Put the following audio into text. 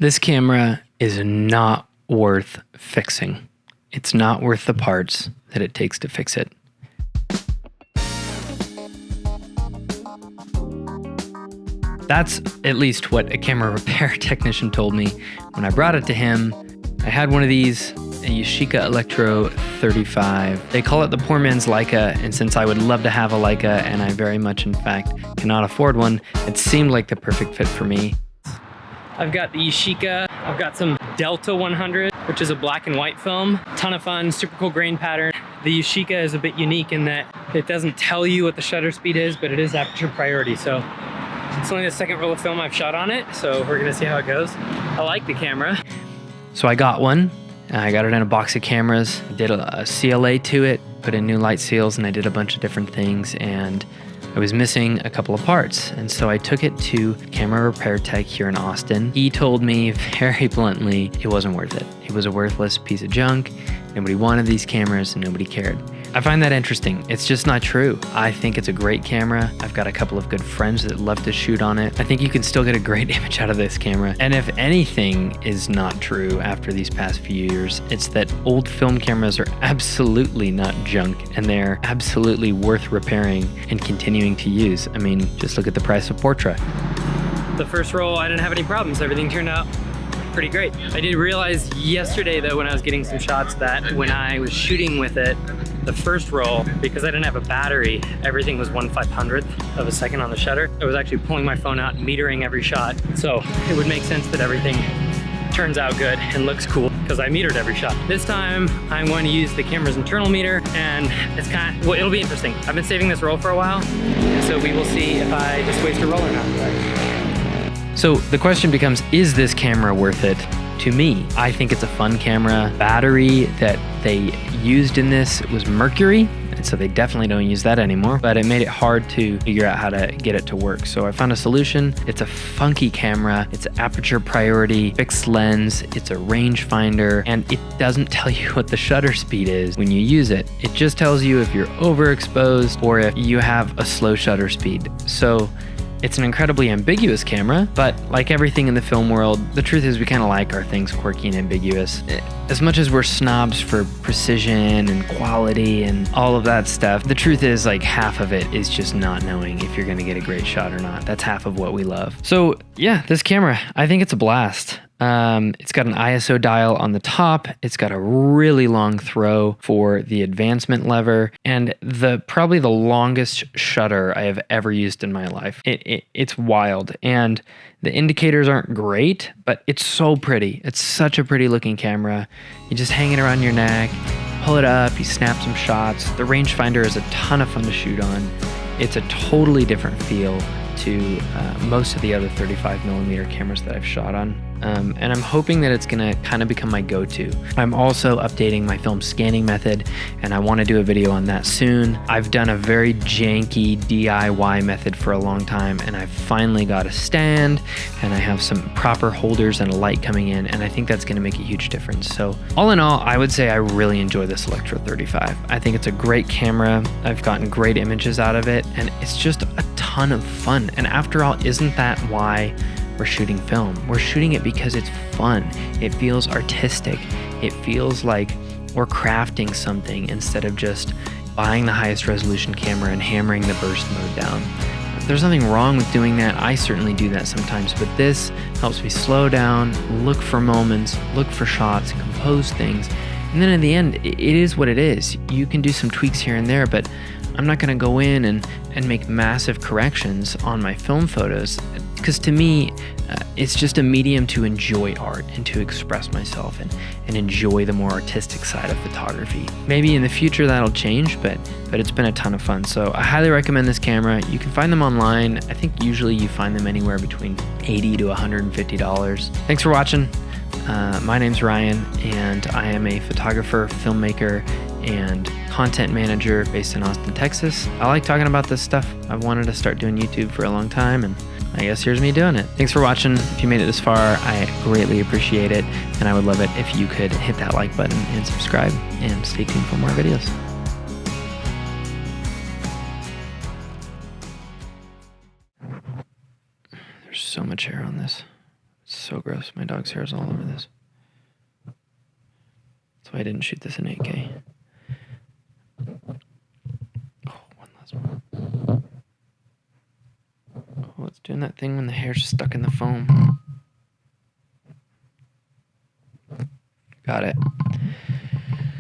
This camera is not worth fixing. It's not worth the parts that it takes to fix it. That's at least what a camera repair technician told me when I brought it to him. I had one of these, a Yashica Electro 35. They call it the poor man's Leica, and since I would love to have a Leica, and I very much, in fact, cannot afford one, it seemed like the perfect fit for me. I've got the Yashica, I've got some Delta 100, which is a black and white film. Ton of fun, super cool grain pattern. The Yashica is a bit unique in that it doesn't tell you what the shutter speed is, but it is aperture priority. So it's only the second roll of film I've shot on it, so we're gonna see how it goes. I like the camera. So I got one. I got it in a box of cameras, did a CLA to it, put in new light seals, and I did a bunch of different things, and I was missing a couple of parts. And so I took it to camera repair tech here in Austin. He told me very bluntly it wasn't worth it. It was a worthless piece of junk. Nobody wanted these cameras and nobody cared. I find that interesting. It's just not true. I think it's a great camera. I've got a couple of good friends that love to shoot on it. I think you can still get a great image out of this camera. And if anything is not true after these past few years, it's that old film cameras are absolutely not junk, and they're absolutely worth repairing and continuing to use. I mean, just look at the price of Portra. The first roll, I didn't have any problems. Everything turned out pretty great. I did realize yesterday though, when I was getting some shots, that when I was shooting with it, the first roll, because I didn't have a battery, everything was 1/500th of a second on the shutter. I was actually pulling my phone out and metering every shot. So it would make sense that everything turns out good and looks cool because I metered every shot. This time I'm going to use the camera's internal meter, and it's well, it'll be interesting. I've been saving this roll for a while, so we will see if I just waste a roll or not. So the question becomes, is this camera worth it? To me, I think it's a fun camera. Battery that they used in this was mercury, and so they definitely don't use that anymore, but it made it hard to figure out how to get it to work. So I found a solution. It's a funky camera. It's aperture priority, fixed lens, it's a rangefinder, and it doesn't tell you what the shutter speed is when you use it. It just tells you if you're overexposed or if you have a slow shutter speed. So it's an incredibly ambiguous camera, but like everything in the film world, the truth is we kind of like our things quirky and ambiguous. As much as we're snobs for precision and quality and all of that stuff, the truth is like half of it is just not knowing if you're gonna get a great shot or not. That's half of what we love. So yeah, this camera, I think it's a blast. It's got an ISO dial on the top. It's got a really long throw for the advancement lever, and probably the longest shutter I have ever used in my life. It's wild, and the indicators aren't great, but it's so pretty. It's such a pretty looking camera. You just hang it around your neck, pull it up, you snap some shots. The rangefinder is a ton of fun to shoot on. It's a totally different feel to most of the other 35mm cameras that I've shot on. And I'm hoping that it's gonna kind of become my go-to. I'm also updating my film scanning method, and I wanna do a video on that soon. I've done a very janky DIY method for a long time, and I've finally got a stand, and I have some proper holders and a light coming in, and I think that's gonna make a huge difference. So all in all, I would say I really enjoy this Electro 35. I think it's a great camera. I've gotten great images out of it, and it's just a ton of fun. And after all, isn't that why we're shooting film? We're shooting it because it's fun. It feels artistic. It feels like we're crafting something instead of just buying the highest resolution camera and hammering the burst mode down. There's nothing wrong with doing that. I certainly do that sometimes, but this helps me slow down, look for moments, look for shots, compose things. And then in the end, it is what it is. You can do some tweaks here and there, but I'm not gonna go in and make massive corrections on my film photos, because to me, it's just a medium to enjoy art and to express myself and enjoy the more artistic side of photography. Maybe in the future that'll change, but it's been a ton of fun. So I highly recommend this camera. You can find them online. I think usually you find them anywhere between $80 to $150. Thanks for watching. My name's Ryan, and I am a photographer, filmmaker, and content manager based in Austin, Texas. I like talking about this stuff. I've wanted to start doing YouTube for a long time, and I guess here's me doing it. Thanks for watching. If you made it this far, I greatly appreciate it, and I would love it if you could hit that like button and subscribe, and stay tuned for more videos. There's so much hair on this. So so gross. My dog's hair is all over this. That's why I didn't shoot this in 8K. Oh, one last one. Oh, it's doing that thing when the hair's stuck in the foam. Got it.